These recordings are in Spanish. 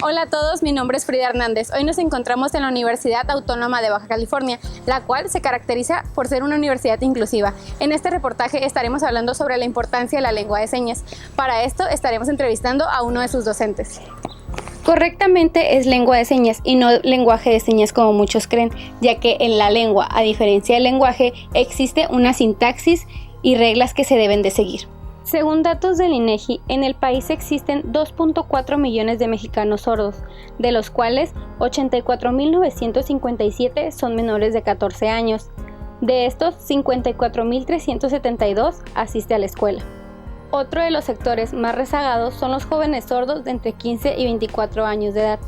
Hola a todos, mi nombre es Frida Hernández. Hoy nos encontramos en la Universidad Autónoma de Baja California, la cual se caracteriza por ser una universidad inclusiva. En este reportaje estaremos hablando sobre la importancia de la lengua de señas. Para esto estaremos entrevistando a uno de sus docentes. Correctamente es lengua de señas y no lenguaje de señas como muchos creen, ya que en la lengua, a diferencia del lenguaje, existe una sintaxis y reglas que se deben de seguir. Según datos del INEGI, en el país existen 2.4 millones de mexicanos sordos, de los cuales 84.957 son menores de 14 años. De estos, 54.372 asiste a la escuela. Otro de los sectores más rezagados son los jóvenes sordos de entre 15 y 24 años de edad,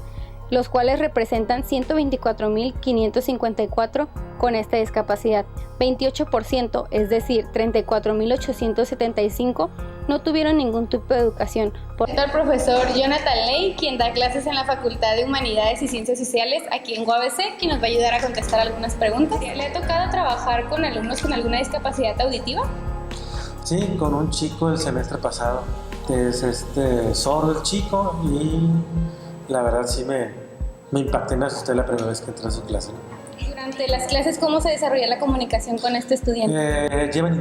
los cuales representan 124.554 con esta discapacidad. 28%, es decir, 34.875, no tuvieron ningún tipo de educación. El profesor Jonathan Ley, quien da clases en la Facultad de Humanidades y Ciencias Sociales aquí en UABC, quien nos va a ayudar a contestar algunas preguntas. ¿Le ha tocado trabajar con alumnos con alguna discapacidad auditiva? Sí, con un chico el semestre pasado, que es sordo el chico, y la verdad sí me impacté, me asusté la primera vez que entré a su clase, ¿no? Durante las clases, ¿cómo se desarrolla la comunicación con este estudiante? Llevan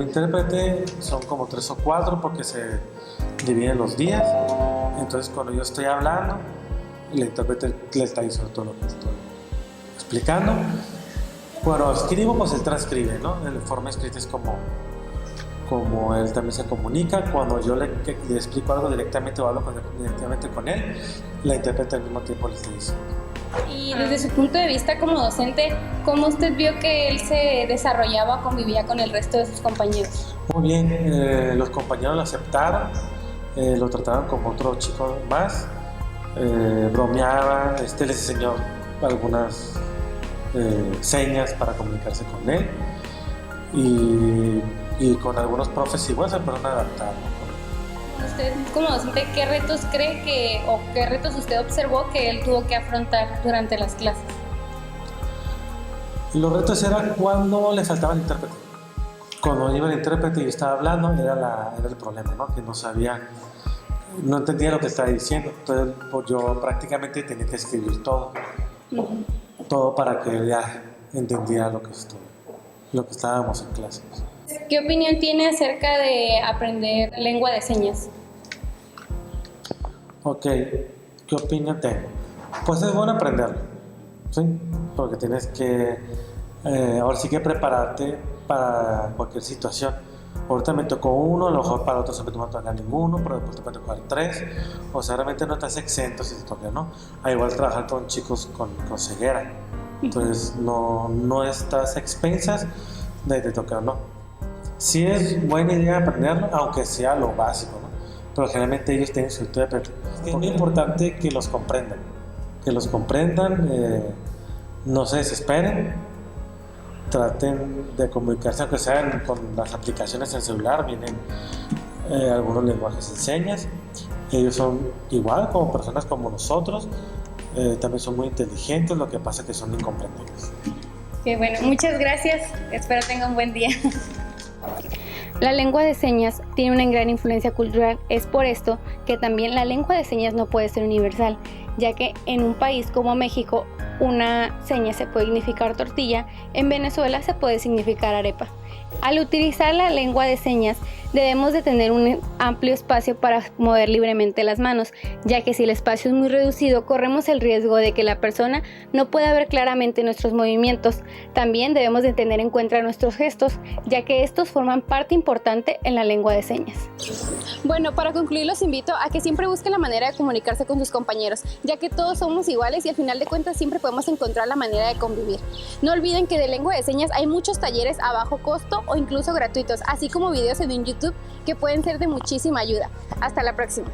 intérprete, son como 3 o 4 porque se dividen los días. Entonces cuando yo estoy hablando, el intérprete le está diciendo todo lo que estoy explicando. Cuando escribo, pues él transcribe, ¿no? En forma escrita es como él también se comunica. Cuando yo le explico algo directamente o hablo directamente con él, la intérprete al mismo tiempo le está diciendo. Y desde su punto de vista como docente, ¿cómo usted vio que él se desarrollaba o convivía con el resto de sus compañeros? Muy bien, los compañeros lo aceptaron, lo trataron como otro chico más, bromeaban, les enseñó algunas señas para comunicarse con él, y con algunos profes igual se pudieron adaptar, ¿no? Usted como docente, ¿qué retos cree o qué retos usted observó que él tuvo que afrontar durante las clases? Los retos eran cuando le faltaba el intérprete. Cuando iba el intérprete y yo estaba hablando, era el problema, ¿no? Que no entendía lo que estaba diciendo. Entonces pues, yo prácticamente tenía que escribir todo. Todo para que él ya entendiera lo que estábamos en clase. ¿Qué opinión tiene acerca de aprender lengua de señas? Ok, ¿qué opinión tengo? Pues es bueno aprenderlo, ¿sí? Porque tienes que, ahora sí que prepararte para cualquier situación. Ahorita me tocó uno, a lo mejor para otro siempre no me toca ninguno, pero después te puede tocar 3. O sea, realmente no estás exento si te toca, ¿no? A igual trabajar con chicos con ceguera. Entonces no estás a expensas de te tocar, ¿no? Sí es buena idea aprenderlo, aunque sea lo básico, ¿no? Pero generalmente ellos tienen su intérprete. Es muy importante que los comprendan, no se desesperen, traten de comunicarse, aunque sean con las aplicaciones en celular, vienen algunos lenguajes en señas. Ellos son igual como personas como nosotros, también son muy inteligentes, lo que pasa es que son incomprendibles. Qué bueno, muchas gracias, espero tenga un buen día. La lengua de señas tiene una gran influencia cultural, es por esto que también la lengua de señas no puede ser universal, ya que en un país como México una seña se puede significar tortilla, en Venezuela se puede significar arepa. Al utilizar la lengua de señas debemos de tener un amplio espacio para mover libremente las manos, ya que si el espacio es muy reducido corremos el riesgo de que la persona no pueda ver claramente nuestros movimientos. También debemos de tener en cuenta nuestros gestos, ya que estos forman parte importante en la lengua de señas. Bueno, para concluir los invito a que siempre busquen la manera de comunicarse con sus compañeros, ya que todos somos iguales y al final de cuentas siempre podemos encontrar la manera de convivir. No olviden que de lengua de señas hay muchos talleres a bajo costo o incluso gratuitos, así como videos en YouTube que pueden ser de muchísima ayuda. Hasta la próxima.